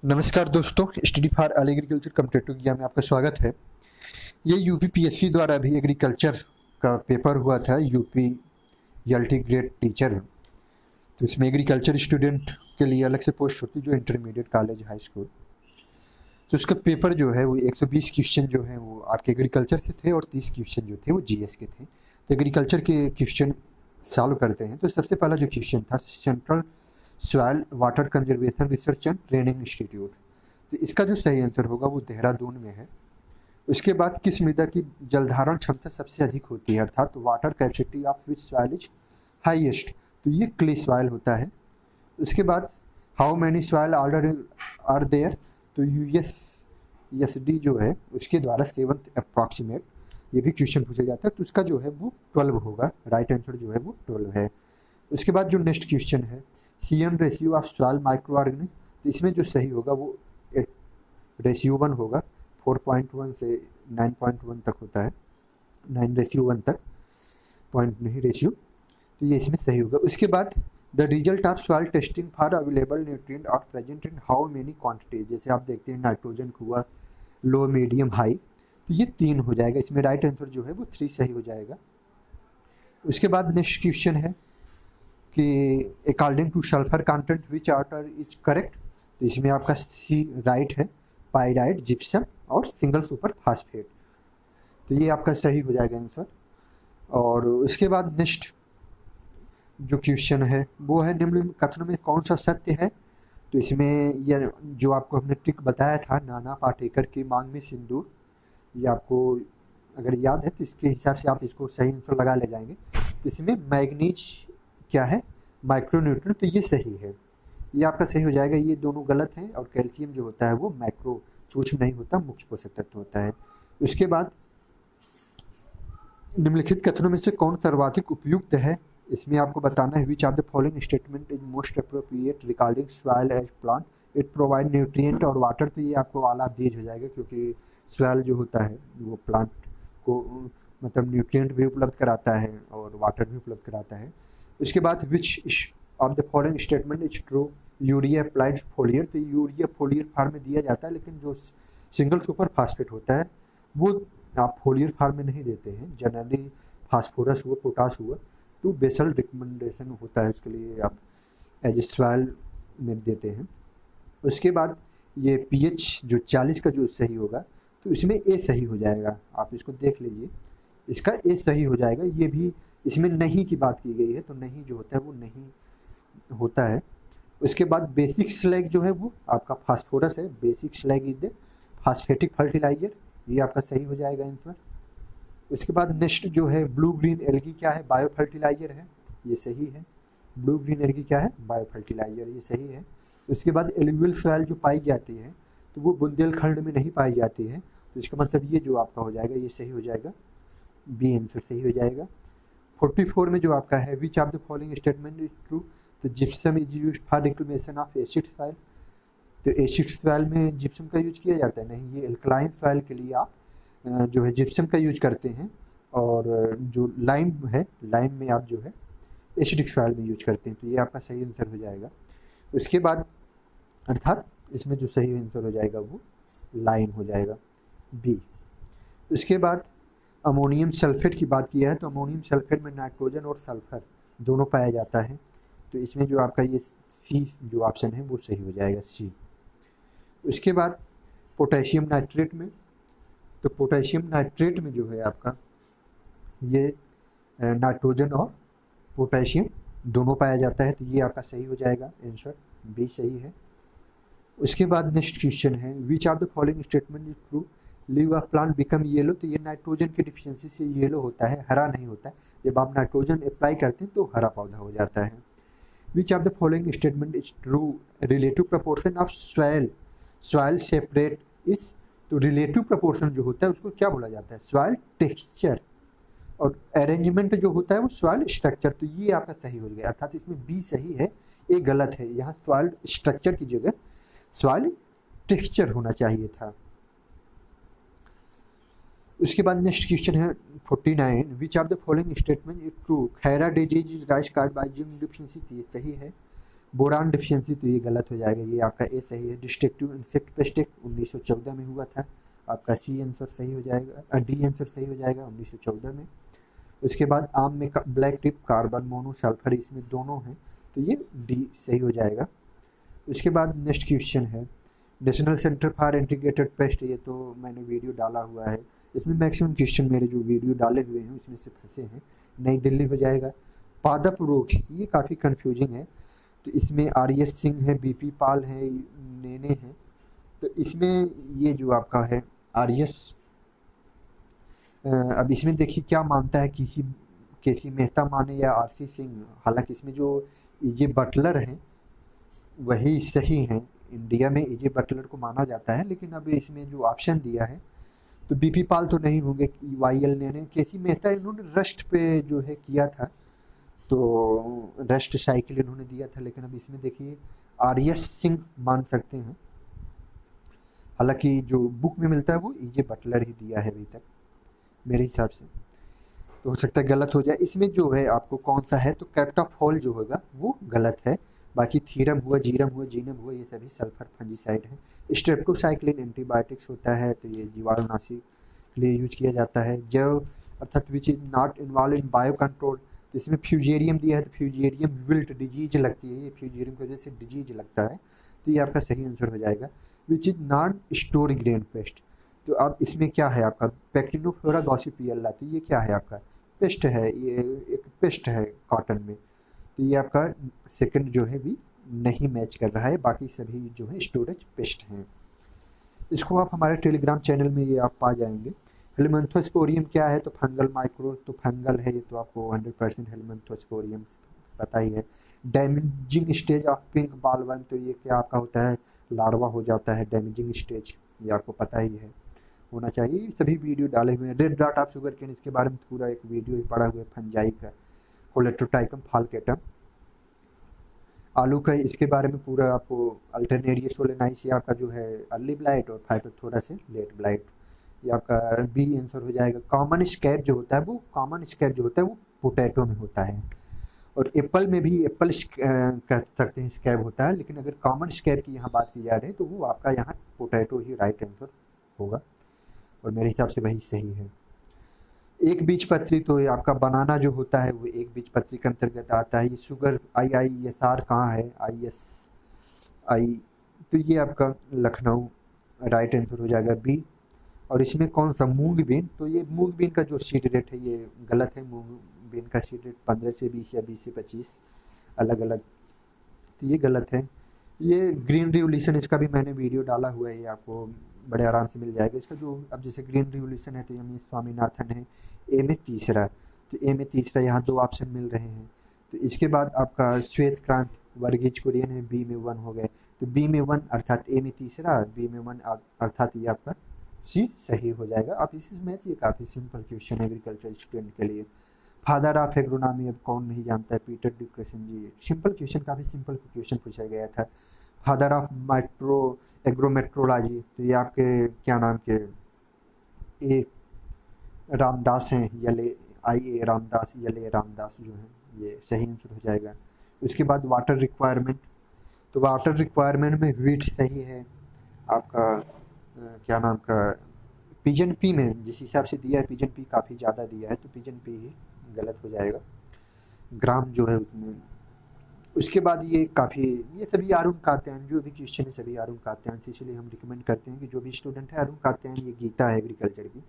नमस्कार दोस्तों, study for all agriculture competitive exam में आपका स्वागत है। ये यूपीपीएससी द्वारा भी एग्रीकल्चर का पेपर हुआ था, यूपी एलटी ग्रेड टीचर। तो इसमें एग्रीकल्चर स्टूडेंट के लिए अलग से पोस्ट होती है, जो इंटरमीडिएट, कॉलेज, हाई स्कूल। तो उसका पेपर जो है वो 120 क्वेश्चन जो है वो आपके एग्रीकल्चर से थे और 30 क्वेश्चन जो थे वो जीएस के थे। तो एग्रीकल्चर के क्वेश्चन सॉल्व करते हैं। तो सबसे पहला जो क्वेश्चन था, central soil water conservation research and training institute. तो इसका जो सही आंसर होगा वो देहरादून में है। उसके बाद किस मृदा की जलधारण क्षमता सबसे अधिक होती है, अर्थात water capacity of which soil is highest. तो ये क्ले सॉइल होता है। उसके बाद how many soil are there. तो यूएसडी जो है उसके द्वारा 7th अप्रॉक्सीमेट, ये भी क्वेश्चन पूछा जाता है। तो उसका जो है वो 12 होगा। राइट आंसर जो है वो 12 है। उसके बाद जो नेक्स्ट क्वेश्चन है, CN ratio of soil micro organism. तो इसमें जो सही होगा वो रेशियो 1 होगा। 4.1 से 9.1 तक होता है, 9:1 तक, पॉइंट नहीं रेशियो। तो ये इसमें सही होगा। उसके बाद the result of soil testing for available nutrient are present in how many quantity. जैसे आप देखते हैं नाइट्रोजन हुआ लो, मीडियम, हाई। तो ये 3 हो जाएगा। इसमें राइट आंसर जो है वो 3 सही हो जाएगा। उसके बाद नेक्स्ट क्वेश्चन है कि according two sulphur content which water is correct. तो इसमें आपका सी राइट है, पाइराइट, जिप्सम और सिंगल सुपर फास्फेट। तो ये आपका सही हो जाएगा आंसर। और उसके बाद नेक्स्ट जो क्वेश्चन है वो है, निम्न कथनों में कौन सा सत्य है। तो इसमें यह जो आपको हमने ट्रिक बताया था, नाना पाटेकर की मांग में सिंदूर, ये आपको अगर याद है तो इसके हिसाब से आप इसको सही आंसर लगा ले जाएंगे। तो इसमें मैग्नीज क्या है, माइक्रोन्यूट्रिएंट। तो ये सही है, ये आपका सही हो जाएगा। ये दोनों गलत हैं। और कैल्शियम जो होता है वो माइक्रो, सूक्ष्म नहीं होता, मुख्य पोषक तत्व होता है। उसके बाद निम्नलिखित कथनों में से कौन सर्वाधिक उपयुक्त है। इसमें आपको बताना है, which of the following statement is most appropriate regarding soil as plant, it provide nutrient और वाटर। तो ये आपको आला दीज हो जाएगा, क्योंकि सॉइल जो होता है वो प्लांट को मतलब न्यूट्रिएंट भी उपलब्ध कराता है और वाटर भी उपलब्ध कराता है। उसके बाद which of the following statement is true, urea applied फोलियर। तो यूरिया फोलियर फार्म में दिया जाता है, लेकिन जो सिंगल सुपर फास्फेट होता है वो आप फोलियर फार्म में नहीं देते हैं। जनरली फास्फोरस हुआ, पोटास हुआ, तो बेसल रिकमेंडेशन होता है उसके लिए, आप एज ए सॉइल में देते हैं। उसके बाद ये पीएच जो 40 का जो सही होगा, तो इसमें ए सही हो जाएगा। आप इसको देख लीजिए, इसका ए सही हो जाएगा। ये भी इसमें नहीं की बात की गई है, तो नहीं जो होता है वो नहीं होता है। उसके बाद बेसिक स्लैग जो है वो आपका फास्फोरस है। Basic slag is the phosphatic fertilizer, ये आपका सही हो जाएगा आंसर। उसके बाद नेक्स्ट जो है, ब्लू ग्रीन एल्गी क्या है, बायो फर्टिलाइजर है, ये सही है। ब्लू ग्रीन एल्गी क्या है, बायो फर्टिलाइजर, ये सही है। उसके बाद एलुवियल सॉइल जो पाई जाती है तो वो बुंदेलखंड में नहीं पाई जाती है। तो इसका मतलब ये जो आपका हो जाएगा ये सही हो जाएगा, बी आंसर सही हो जाएगा। 44 में जो आपका है, which of the following statement is true. तो gypsum is used for reclamation of acid soil. तो एसिड सॉइल में जिप्सम का यूज किया जाता है नहीं, ये एल्कलाइन सॉइल के लिए आप जो है जिप्सम का यूज करते हैं। और जो लाइम है, लाइम में आप जो है एसिडिक सॉइल में यूज करते हैं। तो ये आपका सही आंसर हो जाएगा। उसके बाद अर्थात इसमें जो सही आंसर हो जाएगा वो लाइम हो जाएगा, बी। उसके बाद अमोनियम सल्फेट की बात किया है, तो अमोनियम सल्फेट में नाइट्रोजन और सल्फर दोनों पाया जाता है। तो इसमें जो आपका ये सी जो ऑप्शन है वो सही हो जाएगा, सी। उसके बाद पोटेशियम नाइट्रेट में, तो पोटेशियम नाइट्रेट में जो है आपका ये नाइट्रोजन और पोटेशियम दोनों पाया जाता है। तो ये आपका सही हो जाएगा, आंसर बी सही है। उसके बाद नेक्स्ट क्वेश्चन है, which of the following statement is true, leave of plant become yellow. तो ये नाइट्रोजन की डिफिशियंसी से येलो होता है, हरा नहीं होता है। जब आप नाइट्रोजन अप्लाई करते हैं तो हरा पौधा हो जाता है। Which of the following statement is true, relative proportion of soil separate is. तो रिलेटिव प्रपोर्शन जो होता है उसको क्या बोला जाता है, सॉइल टेक्सचर। और अरेंजमेंट जो होता है वो सॉइल स्ट्रक्चर। तो ये आपका सही हो गया, अर्थात इसमें बी सही है, ए गलत है। यहाँ सॉइल स्ट्रक्चर की जगह सॉइल टेक्सचर होना चाहिए था। उसके बाद नेक्स्ट क्वेश्चन है 49, which of the following statement is true, Khaira disease is rice cause by zinc deficiency. सही है। बोरान डिफिशियंसी तो ये गलत हो जाएगा, ये आपका ए सही है। डिस्ट्रक्टिव इंसेक्ट पेस्ट 1914 में हुआ था, आपका सी आंसर सही हो जाएगा, डी आंसर सही हो जाएगा 1914 में। उसके बाद आम में ब्लैक टिप कार्बन मोनोसल्फर, इसमें दोनों हैं तो ये डी सही हो जाएगा। उसके बाद नेक्स्ट क्वेश्चन है national centre for integrated pest, ये तो मैंने वीडियो डाला हुआ है, इसमें मैक्सिमम क्वेश्चन मेरे जो वीडियो डाले हुए हैं उसमें से फंसे हैं। नई दिल्ली हो जाएगा। पादप रोग, ये काफ़ी कंफ्यूजिंग है, तो इसमें आर एस सिंह है, बी पी पाल है, नेने हैं, तो इसमें ये जो आपका है आर एस, अब इसमें देखिए क्या मानता है किसी केसी मेहता माने या आर सी सिंह, हालांकि इसमें जो ये बटलर हैं वही सही हैं, इंडिया में एजे बटलर को माना जाता है, लेकिन अब इसमें जो ऑप्शन दिया है तो बीपी पाल तो नहीं होंगे, वाई एल ने केसी मेहता इन्होंने रस्ट पे जो है किया था, तो रस्ट साइकिल इन्होंने दिया था, लेकिन अब इसमें देखिए आर एस सिंह मान सकते हैं, हालांकि जो बुक में मिलता है वो एजे बटलर ही दिया है अभी तक मेरे हिसाब से, तो हो सकता है गलत हो जाए। इसमें जो है आपको कौन सा है, तो कैप्टाफॉल जो होगा वो गलत है, बाकी थीरम हुआ, जीरम हुआ, जीनम हुआ, ये सभी सल्फर फंजीसाइड हैं। स्ट्रेप्टोसाइक्लिन एंटीबायोटिक्स होता है, तो ये जीवाणुनाशी के लिए यूज किया जाता है। जैव अर्थात which is not involve in bio control, तो इसमें फ्यूजेरियम दिया है, तो फ्यूजेरियम विल्ट डिजीज लगती है, ये फ्यूजेरियम की वजह से डिजीज लगता है, तो ये आपका सही आंसर हो जाएगा। Which is non store grain paste, तो अब इसमें क्या है आपका पैक्टिनोफ्लोरा गॉसिपियल्ला, तो ये क्या है आपका पेस्ट है, ये एक पेस्ट है कॉटन में, तो ये आपका सेकंड जो है भी नहीं मैच कर रहा है, बाकी सभी जो है स्टोरेज पेस्ट हैं। इसको आप हमारे टेलीग्राम चैनल में ये आप पा जाएंगे। हेलमेंथोस्पोरियम क्या है, तो फंगल माइक्रो, तो फंगल है ये, तो आपको 100% हेलमेंथोस्पोरियम पता ही है। डैमेजिंग स्टेज ऑफ पिंक बालवर्म, तो ये क्या आपका होता है, लार्वा हो जाता है डैमेजिंग स्टेज, ये आपको पता ही है, होना चाहिए। सभी वीडियो डाले हुए हैं। Red dot of sugarcane, इसके बारे में पूरा एक वीडियो ही पड़ा हुआ है, फंजाई का, कोलेट्रोटाइकम फाल्केटम। आलू का इसके बारे में पूरा आपको अल्टरनेरिया सोलेनाइस, ये आपका जो है अर्ली ब्लाइट, और फाइटोथोरा से लेट ब्लाइट, ये आपका बी आंसर हो जाएगा। कॉमन स्कैब जो होता है वो, कॉमन स्कैब जो होता है वो पोटैटो में होता है, और एप्पल में भी एप्पल कह सकते हैं स्कैब होता है, लेकिन अगर कॉमन स्कैब की यहाँ बात की जा रही है तो वो आपका यहाँ पोटैटो ही राइट आंसर होगा, और मेरे हिसाब से वही सही है। एक बीजपत्री, तो ये आपका बनाना जो होता है वो एक बीजपत्री के अंतर्गत आता है। ये शुगर IISR कहाँ है, ISI, तो ये आपका लखनऊ राइट आंसर हो जाएगा बी। और इसमें कौन सा मूंग बीन, तो ये मूंग बीन का जो सीड रेट है ये गलत है, मूंग बीन का सीड रेट 15 से 20 या 20 से 25 अलग अलग, तो ये गलत है। ये ग्रीन रिवोल्यूशन, इसका भी मैंने वीडियो डाला हुआ है, ये आपको बड़े आराम से मिल जाएगा। इसका जो अब जैसे ग्रीन रिवोल्यूशन है तो एम स्वामीनाथन है, ए में तीसरा, तो ए में तीसरा यहाँ 2 ऑप्शन मिल रहे हैं। तो इसके बाद आपका श्वेत क्रांति वर्गीज कुरियन है, बी में 1 हो गए, तो बी में 1 अर्थात ए में तीसरा, बी में 1 अर्थात ये आपका सी सही हो जाएगा। आप इसी मैथ, ये काफ़ी सिंपल क्वेश्चन है एग्रीकल्चर स्टूडेंट के लिए। फादर ऑफ एग्रोनॉमी, अब कौन नहीं जानता है, पीटर डिक्सन जी, सिंपल क्वेश्चन, काफ़ी सिंपल क्वेश्चन पूछा गया था। फादर ऑफ एग्रोमेट्रोलॉजी, तो ये आपके क्या नाम के ए रामदास हैं, यले IA रामदास, यले रामदास जो हैं, ये सही आंसर हो जाएगा। उसके बाद वाटर रिक्वायरमेंट, तो वाटर रिक्वायरमेंट में वीट सही है आपका, क्या नाम का पिजन पी में जिस हिसाब से दिया है, पिजन पी काफ़ी ज़्यादा दिया है, तो पिजन पी ही गलत हो जाएगा, ग्राम जो है उसमें। उसके बाद ये सभी अरुण कात्यायन, जो भी क्वेश्चन है सभी अरुण कात्यायन से, इसलिए हम रिकमेंड करते हैं कि जो भी स्टूडेंट है अरुण कात्यायन, ये गीता है एग्रीकल्चर की।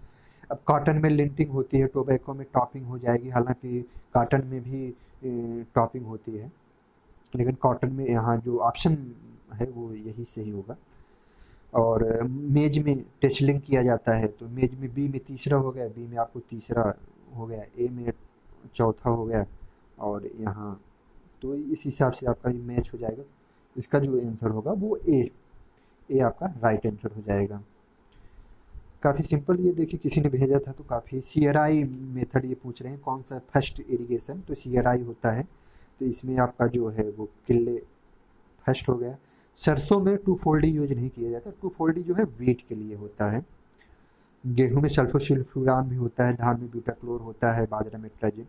अब कॉटन में लिंटिंग होती है, टोबैको में टॉपिंग हो जाएगी, हालांकि कॉटन में भी टॉपिंग होती है, लेकिन कॉटन में यहाँ जो ऑप्शन है वो यही सही होगा। और मेज में टेस्लिंग किया जाता है, तो मेज में बी में तीसरा हो गया, बी में आपको तीसरा हो गया, ए में चौथा हो गया, और यहाँ तो इस हिसाब से आपका ये मैच हो जाएगा। इसका जो आंसर होगा वो ए आपका राइट आंसर हो जाएगा। काफ़ी सिंपल, ये देखिए किसी ने भेजा था, तो काफ़ी CRI मेथड ये पूछ रहे हैं, कौन सा फर्स्ट इरिगेशन, तो CRI होता है, तो इसमें आपका जो है वो किले फर्स्ट हो गया। सरसों में 2,4-D यूज नहीं किया जाता, 2,4-D जो है वीट के लिए होता है। गेहूं में सल्फोसिल्फ्यूरान भी होता है, धान में ब्यूटाक्लोर होता है, बाजरा में ट्राइजिन।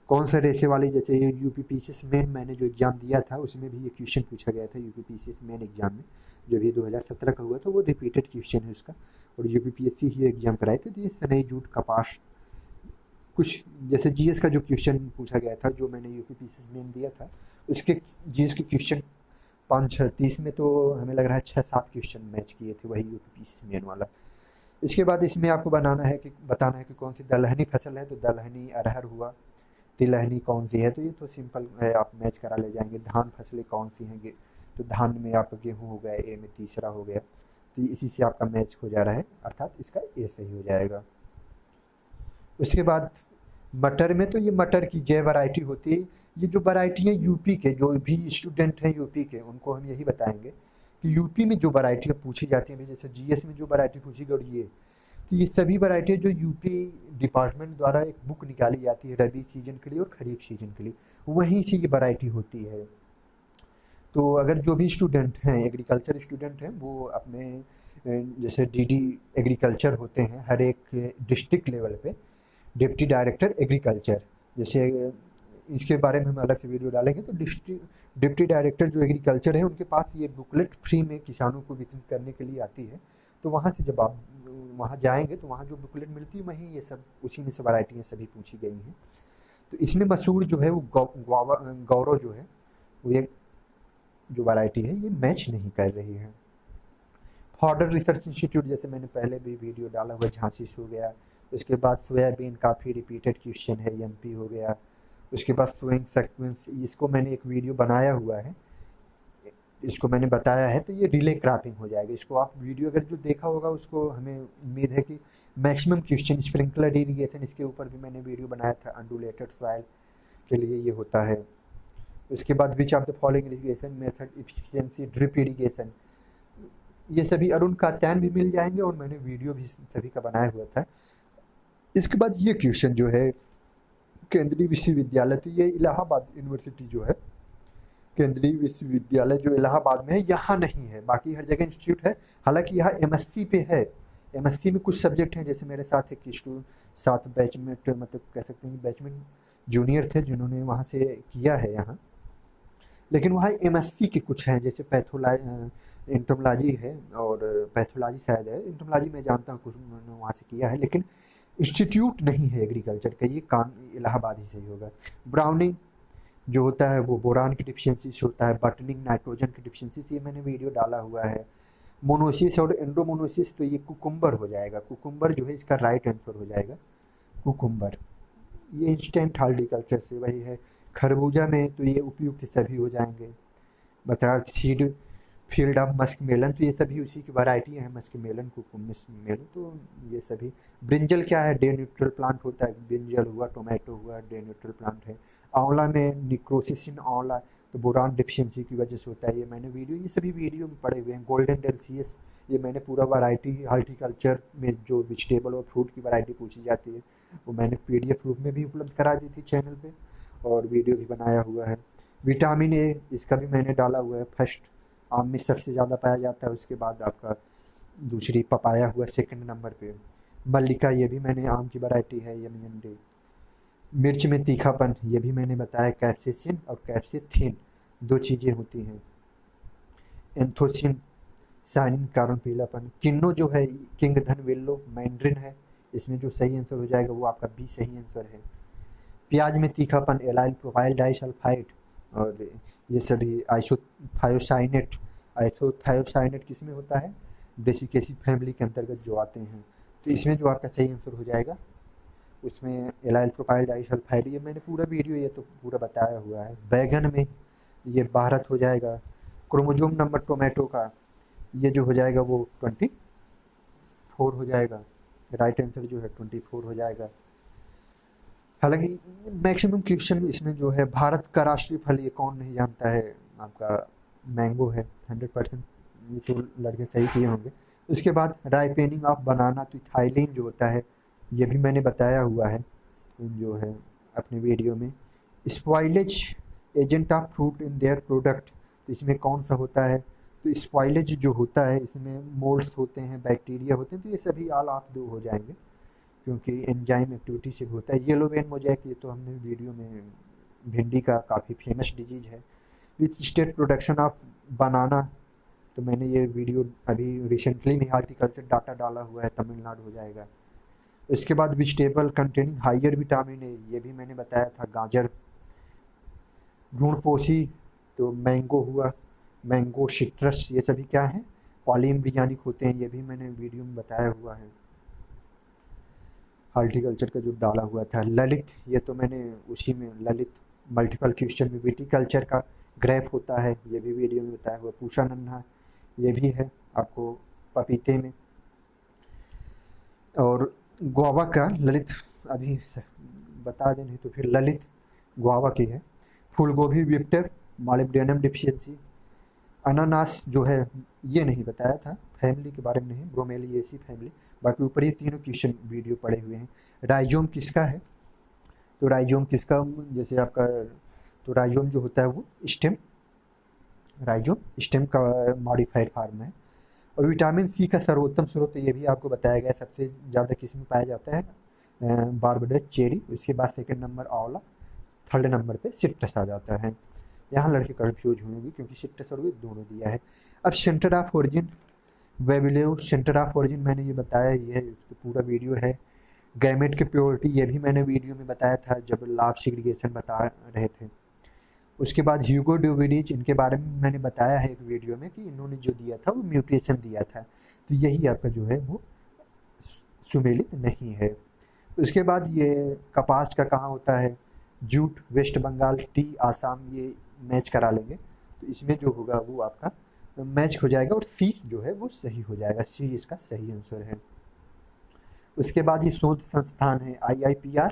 कौन सा रेशे वाली, जैसे ये यूपीपीसीएस मेन मैंने जो एग्ज़ाम दिया था उसमें भी ये क्वेश्चन पूछा गया था। यूपीपीसीएस मेन एग्ज़ाम में जो भी 2017 का हुआ था वो रिपीटेड क्वेश्चन है उसका, और यूपीपीएससी ही एग्ज़ाम कराए थे। तो ये सनई, जूट, कपास, कुछ जैसे जीएस का जो क्वेश्चन पूछा गया था जो मैंने यूपीपीसीएस मेन दिया था उसके जीएस के क्वेश्चन 5-6 30 में तो हमें लग रहा है 6-7 क्वेश्चन मैच किए थे वही यूपीपीसीएस मेन वाला। इसके बाद इसमें आपको बताना है कि कौन सी दलहनी फसल है, तो दलहनी अरहर हुआ। तिलहनी कौन सी है, तो ये तो सिंपल है, आप मैच करा ले जाएंगे। धान फसलें कौन सी हैं, तो धान में आपका गेहूँ हो गया, ए में तीसरा हो गया, तो इसी से आपका मैच हो जा रहा है, अर्थात इसका ए सही हो जाएगा। उसके बाद मटर में, तो ये मटर की जय वैरायटी होती है। ये जो वैरायटी है यूपी के जो भी स्टूडेंट हैं यूपी के, उनको हम यही बताएंगे कि यूपी में जो वैरायटियाँ पूछी जाती हैं, जैसे जीएस में जो वैरायटी पूछी गई, और ये तो ये सभी वैरायटी जो यूपी डिपार्टमेंट द्वारा एक बुक निकाली जाती है रबी सीजन के लिए और खरीफ सीजन के लिए, वहीं से ये वैरायटी होती है। तो अगर जो भी स्टूडेंट हैं, एग्रीकल्चर स्टूडेंट हैं, वो अपने जैसे डीडी एग्रीकल्चर होते हैं हर एक डिस्ट्रिक्ट लेवल पे, डिप्टी डायरेक्टर एग्रीकल्चर, जैसे इसके बारे में हम अलग से वीडियो डालेंगे। तो डिप्टी डायरेक्टर जो एग्रीकल्चर है उनके पास ये बुकलेट फ्री में किसानों को वितरित करने के लिए आती है। तो वहाँ से जब आप वहाँ जाएंगे तो वहाँ जो बुकलेट मिलती है वहीं ये सब उसी में से वैरायटियाँ सभी पूछी गई हैं। तो इसमें मसूर जो है वो गौरव जो है वो ये जो वैरायटी है ये मैच नहीं कर रही है। फॉर्डर रिसर्च इंस्टीट्यूट, जैसे मैंने पहले भी वीडियो डाला हुआ, झांसी से हो गया। उसके बाद सोयाबीन काफ़ी रिपीटेड क्वेश्चन है, एमपी हो गया। उसके बाद स्विंग सीक्वेंस, इसको मैंने एक वीडियो बनाया हुआ है, इसको मैंने बताया है, तो ये रिले क्रॉपिंग हो जाएगा। इसको आप वीडियो अगर जो देखा होगा उसको हमें उम्मीद है कि मैक्सिमम क्वेश्चन स्प्रिंकलर इरीगेशन, इसके ऊपर भी मैंने वीडियो बनाया था, अंडुलेटेड सॉइल के लिए ये होता है। उसके बाद which of the following irrigation method efficiency drip irrigation, ये सभी अरुण कात्यायन भी मिल जाएंगे और मैंने वीडियो भी सभी का बनाया हुआ था। इसके बाद ये क्वेश्चन जो है केंद्रीय विश्वविद्यालय, तो ये इलाहाबाद यूनिवर्सिटी जो है, केंद्रीय विश्वविद्यालय जो इलाहाबाद में है, यहाँ नहीं है, बाकी हर जगह इंस्टीट्यूट है। हालांकि यहाँ एमएससी पे है, एमएससी में कुछ सब्जेक्ट हैं, जैसे मेरे साथ एक स्टूडेंट, साथ बैचमेट, मतलब कह सकते हैं बैचमेट जूनियर थे जिन्होंने वहाँ से किया है यहाँ, लेकिन वहाँ एमएससी के कुछ हैं, जैसे एंटोमोलॉजी है, और पैथोलॉजी शायद है, एंटोमोलॉजी मैं जानता हूँ कुछ उन्होंने वहाँ से किया है, लेकिन इंस्टीट्यूट नहीं है एग्रीकल्चर का, ये कान इलाहाबाद ही सही होगा। ब्राउनिंग जो होता है वो बोरान की डिफिशियंसी से होता है, बटनिंग नाइट्रोजन की डिफिशियंसी से, ये मैंने वीडियो डाला हुआ है। मोनोसिस और एंडोमोनोसिस, तो ये कुकुम्बर हो जाएगा, कुकुम्बर जो है इसका राइट आंसर हो जाएगा, कुकुम्बर। ये इंस्टेंट हॉर्टिकल्चर से वही है। खरबूजा में तो ये उपयुक्त सभी हो जाएंगे। बता seed field of muskmelon, तो ये सभी उसी की वैरायटी हैं, मस्क मेलन, कुकुम्बिस मेलन, तो ये सभी। ब्रिंजल क्या है, डे न्यूट्रल प्लांट होता है, ब्रिंजल हुआ, टोमेटो हुआ, डे न्यूट्रल प्लांट है। आंवला में निक्रोसिस इन आंवला, तो बोरान डिफिशियंसी की वजह से होता है, ये मैंने वीडियो, ये सभी वीडियो में पड़े हुए हैं। गोल्डन डेलसियस, ये मैंने पूरा वैरायटी हॉर्टिकल्चर में जो वेजिटेबल और फ्रूट की वैरायटी पूछी जाती है वो मैंने पीडीएफ रूप में भी उपलब्ध करा दी थी चैनल पे, और वीडियो भी बनाया हुआ है। विटामिन ए, इसका भी मैंने डाला हुआ है। फर्स्ट आम में सबसे ज़्यादा पाया जाता है, उसके बाद आपका दूसरी पपाया हुआ सेकंड नंबर पे। मल्लिका, ये भी मैंने आम की वैरायटी है, यमियन डे। मिर्च में तीखापन, ये भी मैंने बताया, कैप्सिसिन और कैप्सिथिन दो चीज़ें होती हैं। एंथोसिन, साइन कारण पीलापन। किन्नो जो है, किंगधन वेल्लो मैंड्रिन है, इसमें जो सही आंसर हो जाएगा वो आपका बी सही आंसर है। प्याज में तीखापन, एलाइल प्रोपाइल डाइसल्फाइड, और ये सभी आइसोथायोसाइनेट किस में होता है, ब्रेसिकेसी फैमिली के अंतर्गत जो आते हैं। तो इसमें जो आपका सही आंसर हो जाएगा उसमें एलाइल प्रोपाइल डाइसल्फाइड, ये मैंने पूरा वीडियो ये तो पूरा बताया हुआ है। बैगन में ये भारत हो जाएगा। क्रोमोजोम नंबर टोमेटो का ये जो हो जाएगा वो 24 हो जाएगा, राइट आंसर जो है 24 हो जाएगा। हालांकि मैक्सिमम क्वेश्चन इसमें जो है, भारत का राष्ट्रीय फल ये कौन नहीं जानता है, आपका मैंगो है 100%, ये तो लड़के सही किए होंगे। उसके बाद राइपेनिंग ऑफ बनाना, तो थाइलिन जो होता है ये भी मैंने बताया हुआ है जो है अपने वीडियो में। Spoilage agent of fruit in their product, तो इसमें कौन सा होता है, तो स्पॉइलेज जो होता है इसमें मोल्ड्स होते हैं, बैक्टीरिया होते हैं, तो ये सभी ऑल ऑफ दो हो जाएंगे। क्योंकि एंजाइम एक्टिविटी से भी होता है। येलो वेन मोज़ेक, ये तो हमने वीडियो में, भिंडी का काफ़ी फेमस डिजीज़ है। विच स्टेट प्रोडक्शन ऑफ बनाना, तो मैंने ये वीडियो अभी रिसेंटली में हॉर्टिकल्चर डाटा डाला हुआ है, तमिलनाडु हो जाएगा। इसके बाद vegetable containing higher vitamin A, ये भी मैंने बताया था, गाजर। भ्रूणपोषी, तो मैंगो हुआ, मैंगो, सिट्रस, ये सभी क्या हैं, पॉलीइम्ब्रियोनिक होते हैं, ये भी मैंने वीडियो में बताया हुआ है, हॉर्टिकल्चर का जो डाला हुआ था। ललित, ये तो मैंने उसी में, ललित मल्टीपल क्वेश्चन में विटीकल्चर का ग्रेप होता है, ये भी वीडियो में बताया हुआ। पूषा नन्हा, ये भी है आपको पपीते में। और गुआवा का ललित अभी बता दें, नहीं तो फिर ललित गुआवा की है। फूल गोभी विक्टर, मॉलिब्डेनम डिफिशियंसी। अनानास जो है ये नहीं बताया था, फैमिली के बारे में नहीं, ब्रोमेलिएसी फैमिली। बाकी ऊपर ये तीनों क्वेश्चन वीडियो पड़े हुए हैं। राइजोम किसका है, तो राइजोम किसका, जैसे आपका, तो राइजोम जो होता है वो स्टेम, राइजोम स्टेम का मॉडिफाइड फॉर्म है। और विटामिन सी का सर्वोत्तम स्रोत ये भी आपको बताया गया है, सबसे ज़्यादा किस में पाया जाता है, बारबेडस चेरी, उसके बाद सेकंड नंबर आंवला, थर्ड नंबर पे सिट्रस आ जाता है। यहाँ लड़के कन्फ्यूज होंगे क्योंकि सिट्रस और विथ दोनों दिया है। अब centre of origin, Vavilov centre of origin मैंने ये बताया ही है, तो पूरा वीडियो है। गैमेट की प्योरिटी, ये भी मैंने वीडियो में बताया था जब लाभ सेग्रीगेशन बता रहे थे। उसके बाद ह्यूगो ड्यूविडीज, इनके बारे में मैंने बताया है एक वीडियो में कि इन्होंने जो दिया था वो म्यूटेशन दिया था, तो यही आपका जो है वो सुमेलित नहीं है। उसके बाद ये कपास का कहाँ होता है, जूट वेस्ट बंगाल, टी आसाम, ये मैच करा लेंगे, तो इसमें जो होगा वो आपका मैच हो जाएगा और सी जो है वो सही हो जाएगा, सी इसका सही आंसर है। उसके बाद ये शोध संस्थान है IIPR,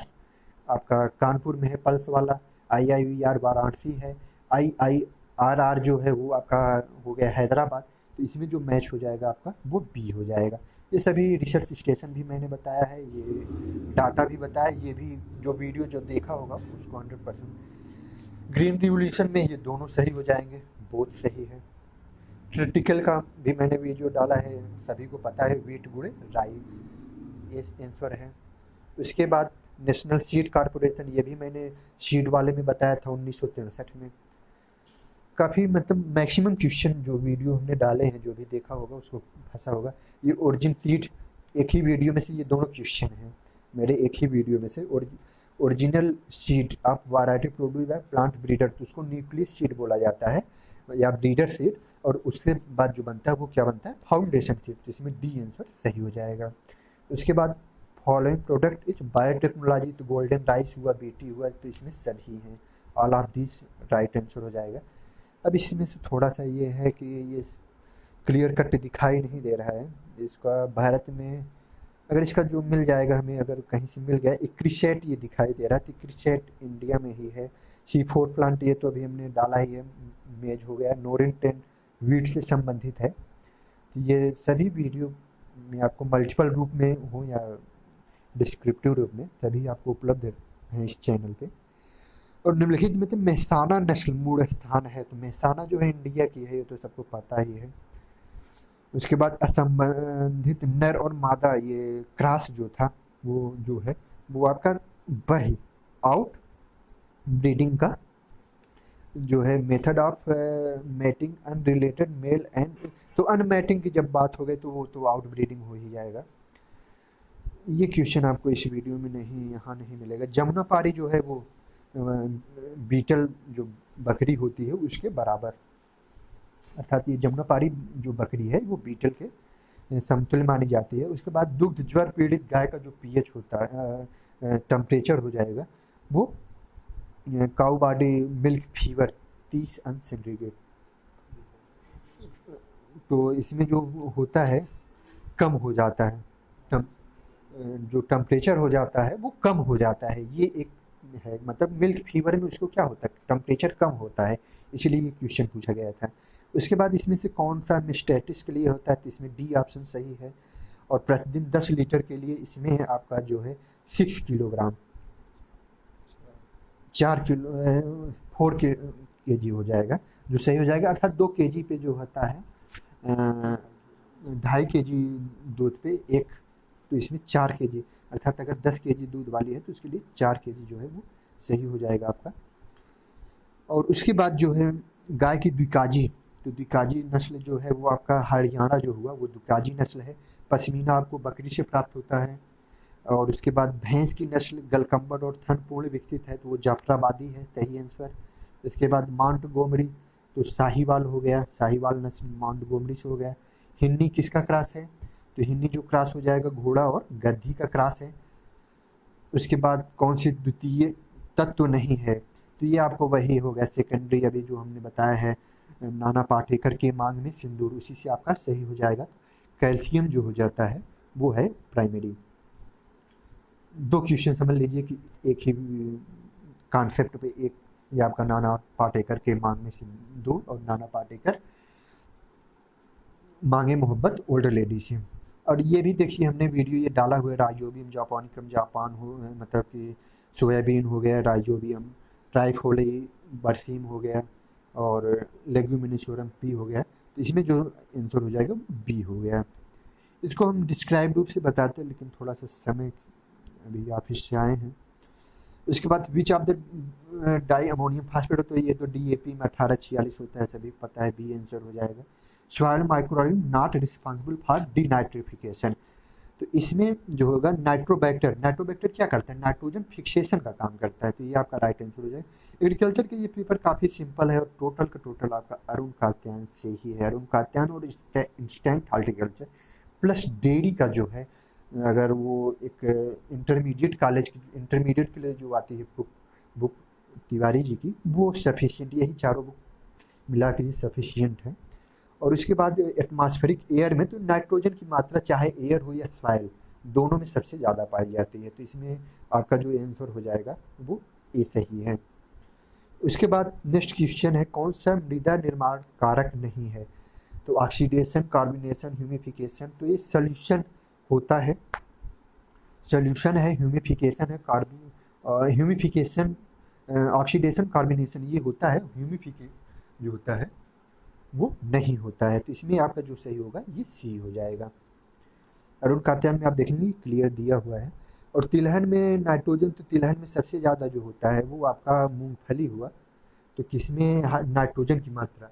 आपका कानपुर में है, पल्स वाला। IIVR वाराणसी है। IIRR जो है वो आपका हो गया हैदराबाद, तो इसमें जो मैच हो जाएगा आपका वो बी हो जाएगा। ये सभी रिसर्च स्टेशन भी मैंने बताया है, ये डाटा भी बताया, ये भी जो वीडियो जो देखा होगा उसको 100%। ग्रीन रिवोल्यूशन में ये दोनों सही हो जाएंगे, बोथ सही है। क्रिटिकल का भी मैंने वीडियो डाला है, सभी को पता है, वीट गुड़ राई, ये आंसर है। उसके बाद नेशनल सीड कॉर्पोरेशन, ये भी मैंने सीड वाले में बताया था 1963 में। काफ़ी मतलब मैक्सिमम क्वेश्चन जो वीडियो हमने डाले हैं, जो भी देखा होगा उसको फंसा होगा। ये ओरिजिन सीड, एक ही वीडियो में से ये दोनों क्वेश्चन हैं मेरे, एक ही वीडियो में से। Original seed of variety produce by plant breeder, तो उसको न्यूक्लियस सीड बोला जाता है या ब्रीडर सीड। और उससे बाद जो बनता है वो क्या बनता है, फाउंडेशन सीड, जिसमें डी आंसर सही हो जाएगा। उसके बाद फॉलोइंग प्रोडक्ट इज बायोटेक्नोलॉजी, तो गोल्डन राइस हुआ, बीटी हुआ, तो इसमें सभी हैं, all of this right answer हो जाएगा। अब इसमें से थोड़ा सा ये है कि ये क्लियर कट दिखाई नहीं दे रहा है इसका, भारत में अगर इसका जो मिल जाएगा हमें, अगर कहीं से मिल गया, इक्रिसेट ये दिखाई दे रहा है, तो इक्रिसेट इंडिया में ही है। C4 प्लांट, ये तो अभी हमने डाला ही है, मेज हो गया। नोरिन-10 वीट से संबंधित है, तो ये सभी वीडियो में आपको मल्टीपल रूप में हो या डिस्क्रिप्टिव रूप में सभी आपको उपलब्ध हैं इस चैनल पे। और निम्नलिखित में तो मेहसाना नस्ल मूल स्थान है, तो मेहसाना जो है इंडिया की है, ये तो सबको पता ही है। उसके बाद असंबंधित नर और मादा, ये क्रॉस जो था वो जो है वो आपका बही आउट ब्रीडिंग का जो है method of mating unrelated male and, तो अनमैटिंग की जब बात हो गई तो वो तो आउट ब्रीडिंग हो ही जाएगा। ये क्वेश्चन आपको इस वीडियो में नहीं, यहाँ नहीं मिलेगा। जमुनापारी जो है वो बीटल जो बकरी होती है उसके बराबर, अर्थात ये जमुनापारी जो बकरी है वो बीटल के समतुल्य मानी जाती है। उसके बाद दुग्ध ज्वर पीड़ित गाय का जो पीएच होता है, टेम्परेचर हो जाएगा वो काऊ बॉडी मिल्क फीवर 30 अंश सेंटीग्रेड, तो इसमें जो होता है कम हो जाता है, जो टेम्परेचर हो जाता है वो कम हो जाता है, ये एक है। मतलब मिल्क फीवर में उसको क्या होता है, टेम्परेचर कम होता है, इसलिए ये क्वेश्चन पूछा गया था। उसके बाद इसमें से कौन सा मिस्टेटिस के लिए होता है, तो इसमें डी ऑप्शन सही है। और प्रतिदिन 10 लीटर के लिए इसमें है आपका जो है 6 किलोग्राम, 4 किलो 4 केजी हो जाएगा जो सही हो जाएगा, अर्थात 2 केजी पे जो होता है 2.5 केजी दूध पे एक, तो इसमें 4 kg, अर्थात अगर 10 kg दूध वाली है तो उसके लिए 4 kg जो है वो सही हो जाएगा आपका। और उसके बाद जो है गाय की द्विकाजी, तो द्विकाजी नस्ल जो है वो आपका हरियाणा जो हुआ वो द्विकाजी नस्ल है। पश्मीना आपको बकरी से प्राप्त होता है। और उसके बाद भैंस की नस्ल गलकम्बर और थनपूर्ण विकसित है, तो वो जाफराबादी है, सही आंसर। इसके बाद मांटगोमरी, तो साहिवाल हो गया, साहिवाल नस्ल मांटगोमरी से हो गया। हिन्नी किसका क्रॉस है, तो हिन्नी जो क्रॉस हो जाएगा घोड़ा और गद्दी का क्रॉस है। उसके बाद कौन सी द्वितीय तत्व नहीं है, तो ये आपको वही हो गया सेकेंडरी, अभी जो हमने बताया है नाना पाटेकर के मांग में सिंदूर, उसी से आपका सही हो जाएगा। कैल्शियम जो हो जाता है वो है प्राइमरी। 2 क्वेश्चन समझ लीजिए कि एक ही कॉन्सेप्ट पे एक, ये आपका नाना पाटेकर के मांग में सिंदूर और नाना पाटेकर मांगे मोहब्बत ओल्ड लेडी से। और ये भी देखिए हमने वीडियो ये डाला हुआ है, राइजोबियम जापानिकम जापान हो, मतलब कि सोयाबीन हो गया, राइजोबियम ट्राइफोली बरसीम हो गया और लेग्यूमिनिसोरम पी हो गया, तो इसमें जो आंसर हो जाएगा वो बी हो गया। इसको हम डिस्क्राइब रूप से बताते हैं, लेकिन थोड़ा सा समय अभी ऑफिस से आए हैं। उसके बाद which of the di ammonium phosphate, तो ये तो DAP में 1846 होता है, सभी पता है, बी आंसर हो जाएगा। Soil microorganism not responsible for denitrification, तो इसमें जो होगा नाइट्रोबैक्टर, नाइट्रोबैक्टर क्या करता है, नाइट्रोजन फिक्सेशन का काम करता है, तो ये आपका राइट आंसर हो जाएगा। एग्रीकल्चर के ये पेपर काफ़ी सिंपल है और टोटल का टोटल आपका अरुण कात्यायन से ही है, अरुण कात्यायन और इंस्टेंट हॉर्टिकल्चर प्लस डेयरी का जो है, अगर वो एक इंटरमीडिएट कॉलेज की इंटरमीडिएट के लिए जो आती है बुक तिवारी जी की, वो सफिशिएंट, यही चारों बुक मिला के सफिशिएंट है। और उसके बाद एटमॉस्फेरिक एयर में तो नाइट्रोजन की मात्रा चाहे एयर हो या सॉइल दोनों में सबसे ज़्यादा पाई जाती है, तो इसमें आपका जो आंसर हो जाएगा वो ए सही है। उसके बाद नेक्स्ट क्वेश्चन है, कौन सा मृदा निर्माण कारक नहीं है, तो ऑक्सीडेशन, कार्बोनेशन, ह्यूमिफिकेशन, तो ये सोल्यूशन होता है, सोल्यूशन है, ह्यूमिफिकेशन है, ह्यूमिफिकेशन, ऑक्सीडेशन, कार्बोनेशन ये होता है, ह्यूमिफिकेशन जो होता है वो नहीं होता है, तो इसमें आपका जो सही होगा ये सी हो जाएगा। अरुण कात्यायन में आप देखेंगे क्लियर दिया हुआ है। और तिलहन में नाइट्रोजन, तो तिलहन में सबसे ज़्यादा जो होता है वो आपका मूंगफली हुआ, तो किसमें नाइट्रोजन की मात्रा,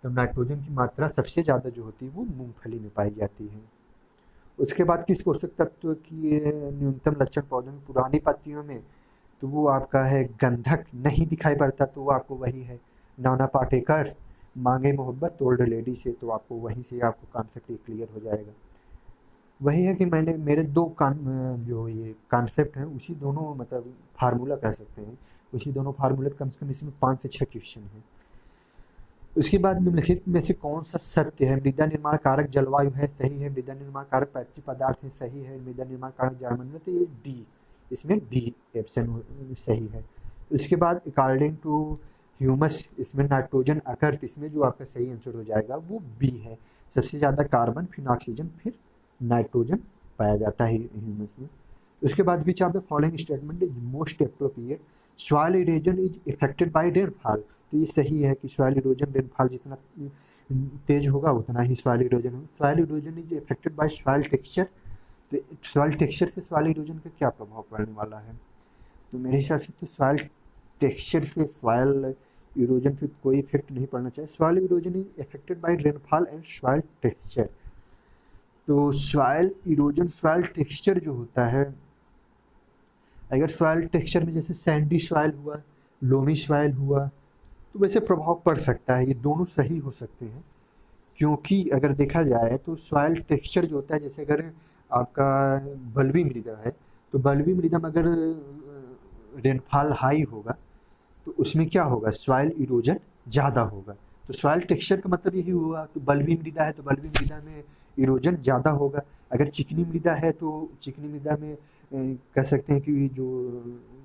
तो नाइट्रोजन की मात्रा सबसे ज़्यादा जो होती है वो मूंगफली में पाई जाती है। उसके बाद किस पोषक तत्व की न्यूनतम लक्षण पौधों में, पुरानी पत्तियों में, तो वो आपका है गंधक नहीं दिखाई पड़ता, तो वो आपको वही है नाना पाटेकर मांगे मोहब्बत ओल्ड लेडी से, तो आपको वहीं से आपको कॉन्सेप्ट क्लियर हो जाएगा। वही है कि मैंने मेरे जो ये कॉन्सेप्ट हैं उसी दोनों, मतलब फार्मूला कह सकते हैं, उसी दोनों फार्मूला कम से कम इसमें 5 से 6 क्वेश्चन हैं। उसके बाद निम्नलिखित में से कौन सा सत्य है, मृदा निर्माण कारक जलवायु है, सही है। मृदा निर्माण कारक पेट्री पदार्थ है, सही है। मृदा निर्माण कारक जर्मन, तो ये डी, इसमें डी ऑप्शन सही है। उसके बाद अकॉर्डिंग टू ह्यूमस, इसमें नाइट्रोजन अकर, तो इसमें जो आपका सही आंसर हो जाएगा वो बी है, सबसे ज़्यादा कार्बन, फिर ऑक्सीजन, फिर नाइट्रोजन पाया जाता है ह्यूमस में। उसके बाद which of the following statement is most appropriate, soil erosion is affected by rainfall, तो ये सही है कि सॉइल इरोजन, रेनफॉल जितना तेज होगा उतना ही सॉइल इरोजन होगा। Soil erosion is affected by soil texture, तो सॉइल टेक्सचर से सॉइल इरोजन का क्या प्रभाव पड़ने वाला है, तो मेरे हिसाब से तो सॉइल टेक्सचर से सॉइल इरोजन पे कोई इफेक्ट नहीं पड़ना चाहिए। Soil erosion is affected by rainfall and soil texture, तो सॉइल इरोजन, सॉइल टेक्सचर जो होता है, अगर सॉइल टेक्सचर में जैसे सैंडी सॉइल हुआ, लोमी सॉइल हुआ, तो वैसे प्रभाव पड़ सकता है, ये दोनों सही हो सकते हैं। क्योंकि अगर देखा जाए तो सॉइल टेक्सचर जो होता है, जैसे अगर आपका बलुई मृदा है, तो बलुई मृदा में अगर रेनफॉल हाई होगा तो उसमें क्या होगा, सॉइल इरोजन ज़्यादा होगा, तो सॉइल टेक्सचर का मतलब यही हुआ। तो बलुई मृदा है तो बलुई मृदा में इरोजन ज़्यादा होगा, अगर चिकनी मृदा है तो चिकनी मृदा में कह सकते हैं कि जो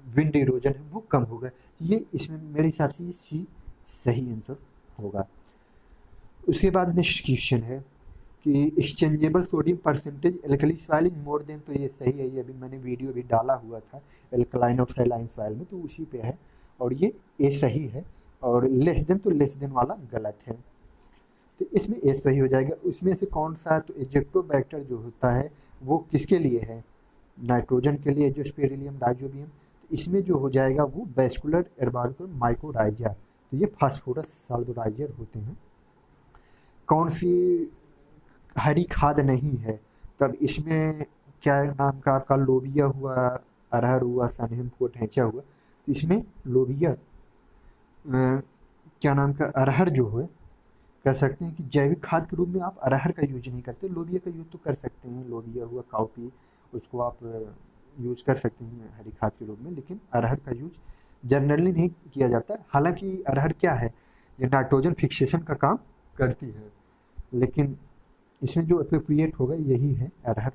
विंड इरोजन है वो कम होगा। ये इसमें मेरे हिसाब से ये सी सही आंसर होगा। उसके बाद नेक्स्ट क्वेश्चन है कि exchangeable sodium percentage alkali soil is more than, तो ये सही है, ये अभी मैंने वीडियो भी डाला हुआ था एल्कलाइन और सैलाइन सॉइल में, तो उसी पे है और ये ए सही है। और लेस देन, तो लेस देन वाला गलत है। तो इसमें ए सही हो जाएगा। उसमें से कौन सा, तो एजेक्टोबैक्टर जो होता है वो किसके लिए है, नाइट्रोजन के लिए, एजोस्पेरिलियम डाइजोबियम। तो इसमें जो हो जाएगा वो वैस्कुलर एर्बारिकल माइकोराइजा। तो ये फास्फोरस सॉल्वराइजर होते हैं। कौन सी हरी खाद नहीं है, तब इसमें क्या नाम का आपका, लोबिया हुआ, अरहर हुआ, सनहेम हुआ, ढैंचा हुआ। तो इसमें लोबिया क्या नाम का अरहर जो है, कह सकते हैं कि जैविक खाद के रूप में आप अरहर का यूज नहीं करते, लोबिया का यूज तो कर सकते हैं। लोबिया हुआ, काउपी, उसको आप यूज कर सकते हैं हरी खाद के रूप में, लेकिन अरहर का यूज जनरली नहीं किया जाता। हालांकि अरहर क्या है, ये नाइट्रोजन फिक्सेशन का काम करती है, लेकिन इसमें जो अप्रोप्रिएट होगा यही है अरहर।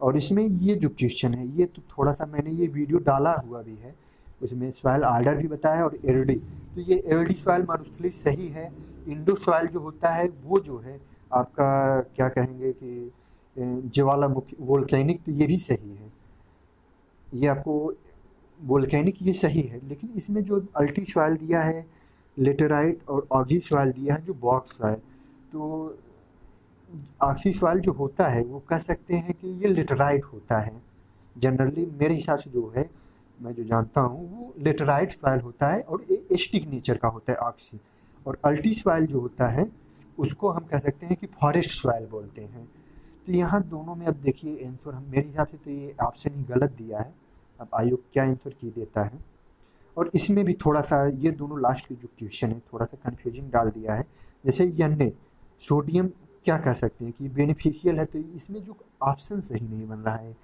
और इसमें ये जो क्वेश्चन है, ये तो थोड़ा सा मैंने ये वीडियो डाला हुआ भी है, उसमें सॉइल आर्डर भी बताया और एलडी। तो ये एलडी सॉइल मरुस्थलीय सही है। इंडो सॉइल जो होता है वो जो है आपका क्या कहेंगे कि ज्वालामुखी वोल्केनिक, तो ये भी सही है। ये आपको वोल्केनिक ये सही है, लेकिन इसमें जो अल्टी सॉइल दिया है लेटेराइट और ऑक्सी सॉइल दिया है जो बॉक्स सॉइल, तो ऑक्सी सॉइल जो होता है वो कह सकते हैं कि ये लेटेराइट होता है। जनरली मेरे हिसाब से जो है, मैं जो जानता हूँ वो लेटेराइट सॉइल होता है और ये एस्टिक नेचर का होता है ऑक्सी। और अल्टी सॉइल जो होता है उसको हम कह सकते हैं कि फॉरेस्ट सॉइल बोलते हैं। तो यहाँ दोनों में अब देखिए आंसर, हम मेरे हिसाब से तो ये ऑप्शन ही गलत दिया है। अब आयोग क्या आंसर की देता है। और इसमें भी थोड़ा सा ये दोनों लास्ट के जो क्वेश्चन है थोड़ा सा कन्फ्यूजिंग डाल दिया है। जैसे यन्ने सोडियम क्या कह सकते हैं कि बेनिफिशियल है, तो इसमें जो ऑप्शन सही नहीं बन रहा है।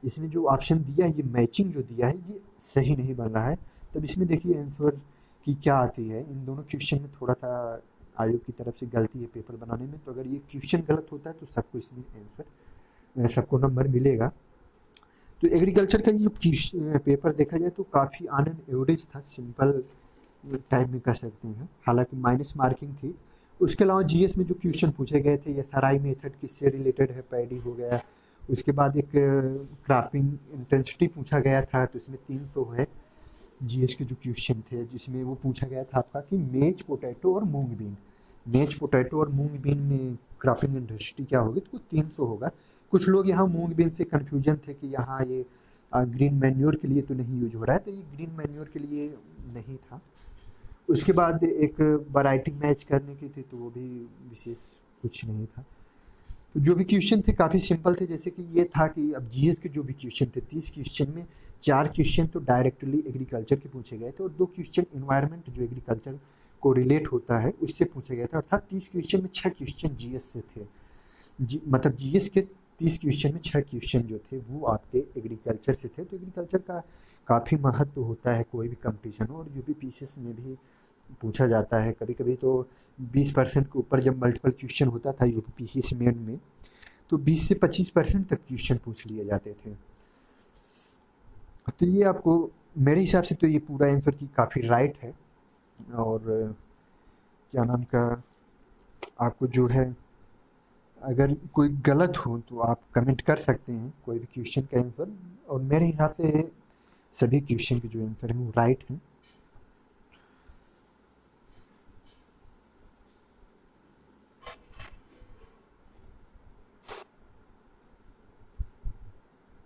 इसमें जो ऑप्शन दिया है, ये मैचिंग जो दिया है ये सही नहीं बन रहा है। तब इसमें देखिए आंसर की क्या आती है। इन दोनों क्वेश्चन में थोड़ा सा आयोग की तरफ से गलती है पेपर बनाने में। तो अगर ये क्वेश्चन गलत होता है तो सबको इसमें आंसर, सबको नंबर मिलेगा। तो एग्रीकल्चर का ये पेपर देखा जाए तो काफ़ी ऑन एन एवरेज था, सिंपल टाइप में कह सकते हैं, हालांकि माइनस मार्किंग थी। उसके अलावा जीएस में जो क्वेश्चन पूछे गए थे, ये सराई मेथड किससे रिलेटेड है, पैडी हो गया। उसके बाद एक क्रॉपिंग इंटेंसिटी पूछा गया था, तो इसमें 300 है जीएस के जो क्वेश्चन थे, जिसमें वो पूछा गया था आपका कि मेज पोटैटो और मूंग बीन, मेज पोटैटो और मूंग बीन में क्रॉपिंग इंटेंसिटी क्या होगी, तो 300 होगा। कुछ लोग यहाँ मूंग बीन से कन्फ्यूजन थे कि यहाँ ये ग्रीन मैन्योर के लिए तो नहीं यूज हो रहा है, तो ये ग्रीन मैन्योर के लिए नहीं था। उसके बाद एक वैरायटी मैच करने की थी, तो वो भी विशेष कुछ नहीं था। तो जो भी क्वेश्चन थे काफ़ी सिंपल थे। जैसे कि ये था कि अब जीएस के जो भी क्वेश्चन थे 30 क्वेश्चन में 4 क्वेश्चन तो डायरेक्टली एग्रीकल्चर के पूछे गए थे और 2 क्वेश्चन इन्वायरमेंट जो एग्रीकल्चर को रिलेट होता है उससे पूछे गए थे। अर्थात 30 क्वेश्चन में 6 क्वेश्चन जीएस से थे। मतलब जीएस के 30 क्वेश्चन में 6 क्वेश्चन जो थे वो आपके एग्रीकल्चर से थे। तो एग्रीकल्चर का काफ़ी महत्व होता है कोई भी कंपटीशन हो, और यूपीपीसीएस में भी पूछा जाता है। कभी कभी तो 20% के ऊपर जब मल्टीपल क्वेश्चन होता था यूपीपीसीएस मेन में, तो 20 से 25% तक क्वेश्चन पूछ लिए जाते थे। तो ये आपको मेरे हिसाब से तो ये पूरा आंसर की काफ़ी राइट है। और क्या नाम का आपको जो है, अगर कोई गलत हो तो आप कमेंट कर सकते हैं कोई भी क्वेश्चन का आंसर। और मेरे हिसाब से सभी क्वेश्चन के जो आंसर हैं वो राइट हैं।